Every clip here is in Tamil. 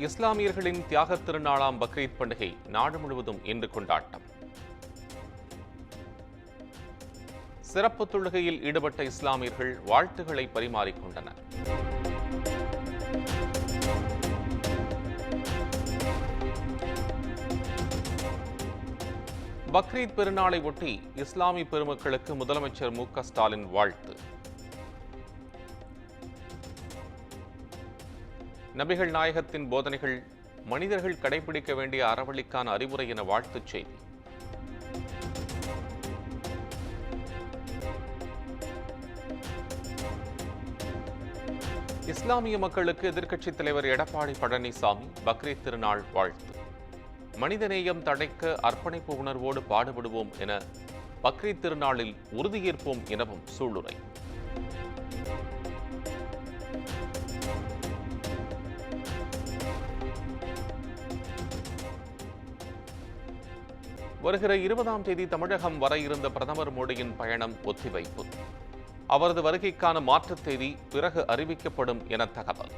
இஸ்லாமியர்களின் தியாகத் திருநாளாம் பக்ரீத் பண்டிகை நாடு முழுவதும் இன்று கொண்டாட்டம். சிறப்பு தொழுகையில் ஈடுபட்ட இஸ்லாமியர்கள் வாழ்த்துக்களை பரிமாறிக்கொண்டனர். பக்ரீத் பெருநாளை ஒட்டி இஸ்லாமிய பெருமக்களுக்கு முதலமைச்சர் மு.க. ஸ்டாலின் வாழ்த்து. நபிகள் நாயகத்தின் போதனைகள் மனிதர்கள் கடைபிடிக்க வேண்டிய அறவழிக்கான அறிவுரை என வாழ்த்துச் செய்தி. இஸ்லாமிய மக்களுக்கு எதிர்க்கட்சித் தலைவர் எடப்பாடி பழனிசாமி பக்ரீத் திருநாள் வாழ்த்து. மனிதநேயம் தடைக்க அர்ப்பணிப்பு உணர்வோடு பாடுபடுவோம் என பக்ரீத் திருநாளில் உறுதியேற்போம் எனவும் சூளுரை. வருகிற 20ஆம் தேதி தமிழகம் வர இருந்த பிரதமர் மோடியின் பயணம் ஒத்திவைப்பு. அவரது வருகைக்கான மாற்றுத் தேதி பிறகு அறிவிக்கப்படும் என தகவல்.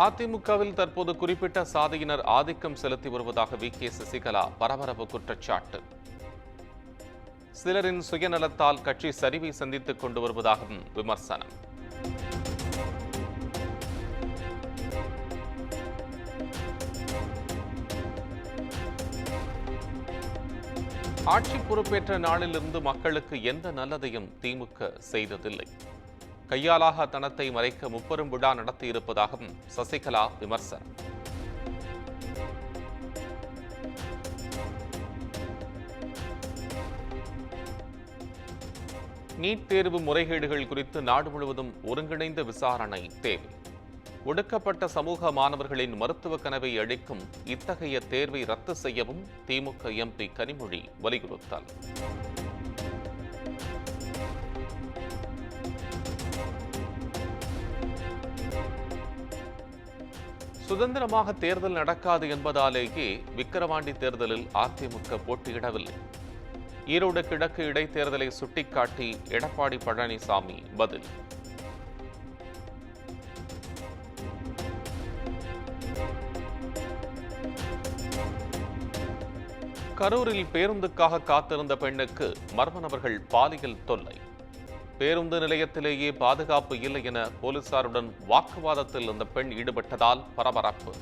அதிமுகவில் தற்போது குறிப்பிட்ட சாதியினர் ஆதிக்கம் செலுத்தி வருவதாக வி.கே. சசிகலா பரபரப்பு குற்றச்சாட்டு. சிலரின் சுயநலத்தால் கட்சி சரிவை சந்தித்துக் கொண்டு வருவதாகவும் விமர்சனம். ஆட்சி பொறுப்பேற்ற நாளிலிருந்து மக்களுக்கு எந்த நல்லதையும் திமுக செய்ததில்லை. கையாலாக தனத்தை மறைக்க முப்பெரும் விழா நடத்தியிருப்பதாகவும் சசிகலா விமர்சனம். நீட் தேர்வு முறைகேடுகள் குறித்து நாடு முழுவதும் ஒருங்கிணைந்த விசாரணை தேவை. ஒடுக்கப்பட்ட சமூக மாணவர்களின் மருத்துவ கனவை அளிக்கும் இத்தகைய தேர்வை ரத்து செய்யவும் திமுக எம்பி கனிமொழி வலியுறுத்தல். சுதந்திரமாக தேர்தல் நடக்காது என்பதாலேயே விக்கிரவாண்டி தேர்தலில் அதிமுக போட்டியிடவில்லை. ஈரோடு கிழக்கு இடைத்தேர்தலை சுட்டிக்காட்டி எடப்பாடி பழனிசாமி பதில். கரூரில் பேருந்துக்காக காத்திருந்த பெண்ணுக்கு மர்ம நபர்கள் பாலியல் தொல்லை. பேருந்து நிலையத்திலேயே பாதுகாப்பு இல்லை என போலீசாருடன் வாக்குவாதத்தில் அந்த பெண் ஈடுபட்டதால் பரபரப்பு.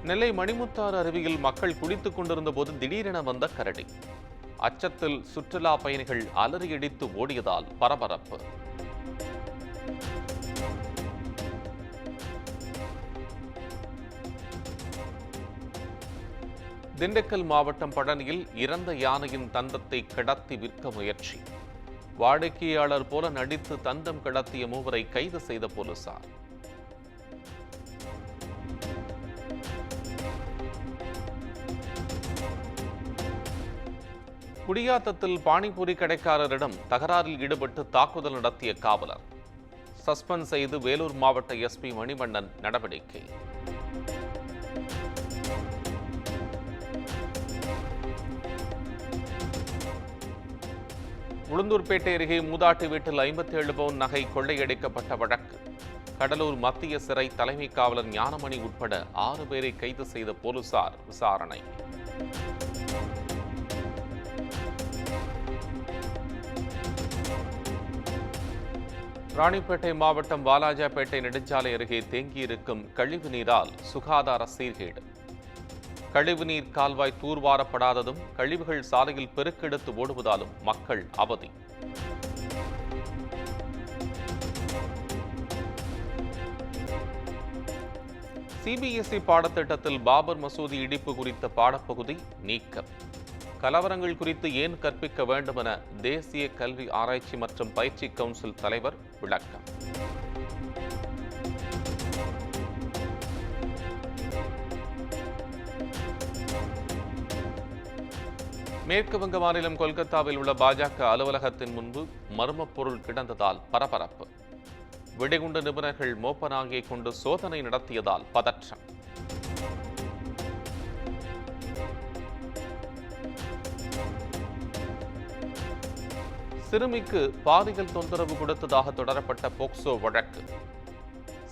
நெல்லை மணிமுத்தாறு அருவியில் மக்கள் குளித்துக் கொண்டிருந்த போது திடீரென வந்த கரடி. அச்சத்தில் சுற்றுலா பயணிகள் அலறியடித்து ஓடியதால் பரபரப்பு. திண்டுக்கல் மாவட்டம் பழனியில் இறந்த யானையின் தந்தத்தை கடத்தி விற்க முயற்சி. வாடிக்கையாளர் போல நடித்து தந்தம் கடத்திய மூவரை கைது செய்த போலீசார். குடியாத்தத்தில் பானிபூரி கடைக்காரரிடம் தகராறில் ஈடுபட்டு தாக்குதல் நடத்திய காவலர் சஸ்பெண்ட் செய்து வேலூர் மாவட்ட எஸ்பி மணிவண்ணன் நடவடிக்கை. உளுந்தூர்பேட்டை அருகே மூதாட்டி வீட்டில் 57 பவுன் நகை கொள்ளையடிக்கப்பட்ட வழக்கு. கடலூர் மத்திய சிறை தலைமை காவலர் ஞானமணி உட்பட 6 பேரை கைது செய்த போலீசார் விசாரணை. ராணிப்பேட்டை மாவட்டம் வாலாஜாபேட்டை நெடுஞ்சாலை அருகே தேங்கியிருக்கும் கழிவு நீரால் சுகாதார சீர்கேடு. கழிவுநீர் கால்வாய் தூர்வாரப்படாததும் கழிவுகள் சாலையில் பெருக்கெடுத்து ஓடுவதாலும் மக்கள் அவதி. சிபிஎஸ்இ பாடத்திட்டத்தில் பாபர் மசூதி இடிப்பு குறித்த பாடப்பகுதி நீக்கம். கலவரங்கள் குறித்து ஏன் கற்பிக்க வேண்டும் என தேசிய கல்வி ஆராய்ச்சி மற்றும் பயிற்சி கவுன்சில் தலைவர் விளக்கம். மேற்கு வங்க மாநிலம் கொல்கத்தாவில் உள்ள பாஜக அலுவலகத்தின் முன்பு மர்மப் பொருள் கிடந்ததால் பரபரப்பு. வெடிகுண்டு நிபுணர்கள் மோப்பனாங்கியை கொண்டு சோதனை நடத்தியதால் பதற்றம். சிறுமிக்கு பாலியல் தொந்தரவு கொடுத்ததாக தொடரப்பட்ட போக்சோ வழக்கு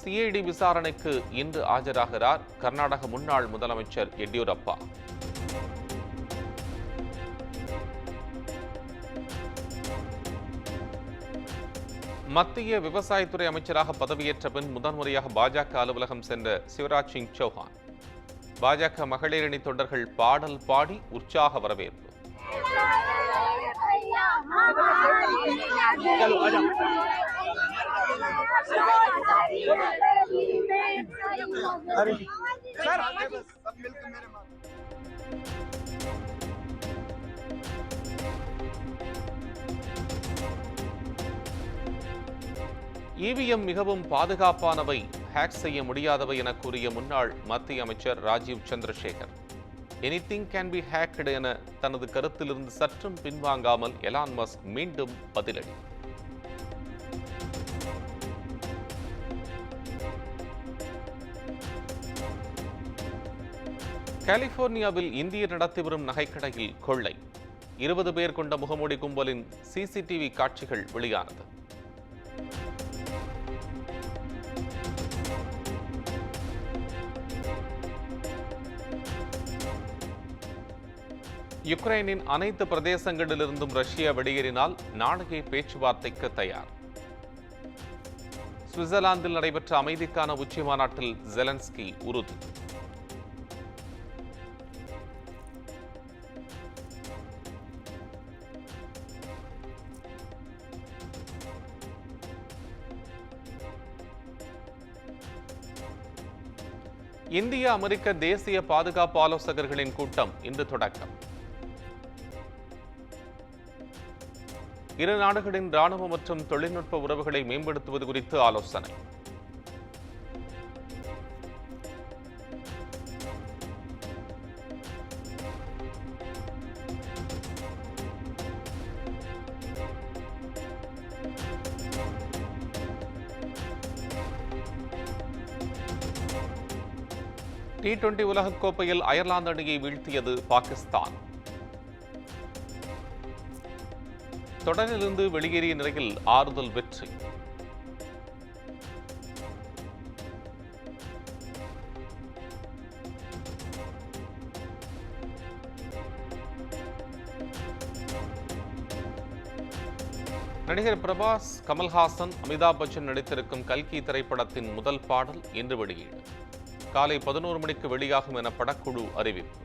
சிஐடி விசாரணைக்கு இன்று ஆஜராகிறார் கர்நாடக முன்னாள் முதலமைச்சர் எடியூரப்பா. மத்திய விவசாயத்துறை அமைச்சராக பதவியேற்ற பின் முதன்முறையாக பாஜக அலுவலகம் சென்ற சிவராஜ் சிங் சௌஹான் பாஜக மகளிர் அணி தொண்டர்கள் பாடல் பாடி உற்சாக வரவேற்பு. இவிஎம் மிகவும் பாதுகாப்பானவை, ஹேக் செய்ய முடியாதவை என கூறிய முன்னாள் மத்திய அமைச்சர் Rajeev Chandrasekhar anything can be hacked என தனது கருத்திலிருந்து சற்றும் பின்வாங்காமல் எலான் மஸ்க் மீண்டும் பதிலடி. கலிபோர்னியாவில் இந்தியர் நடத்தி வரும் நகைக்கடையில் கொள்ளை. 20 பேர் கொண்ட முகமூடி கும்பலின் சிசிடிவி காட்சிகள் வெளியானது. யுக்ரைனின் அனைத்து பிரதேசங்களிலிருந்தும் ரஷ்யா வெளியேறினால் நாளைய பேச்சுவார்த்தைக்கு தயார். சுவிட்சர்லாந்தில் நடைபெற்ற அமைதிக்கான உச்சி மாநாட்டில் ஜெலன்ஸ்கி உறுதி. இந்திய அமெரிக்க தேசிய பாதுகாப்பு ஆலோசகர்களின் கூட்டம் இன்று தொடக்கம். இரு நாடுகளின் ராணுவ மற்றும் தொழில்நுட்ப உறவுகளை மேம்படுத்துவது குறித்து ஆலோசனை. T20 உலகக்கோப்பையில் அயர்லாந்து அணியை வீழ்த்தியது பாகிஸ்தான். தொடரிலிருந்து வெளியேறிய நிலையில் ஆறுதல் வெற்றி. நடிகர் பிரபாஸ், கமல்ஹாசன், அமிதாப் பச்சன் நடித்திருக்கும் கல்கி திரைப்படத்தின் முதல் பாடல் இன்று வெளியீடு. காலை 11 மணிக்கு வெளியாகும் என படக்குழு அறிவிப்பு.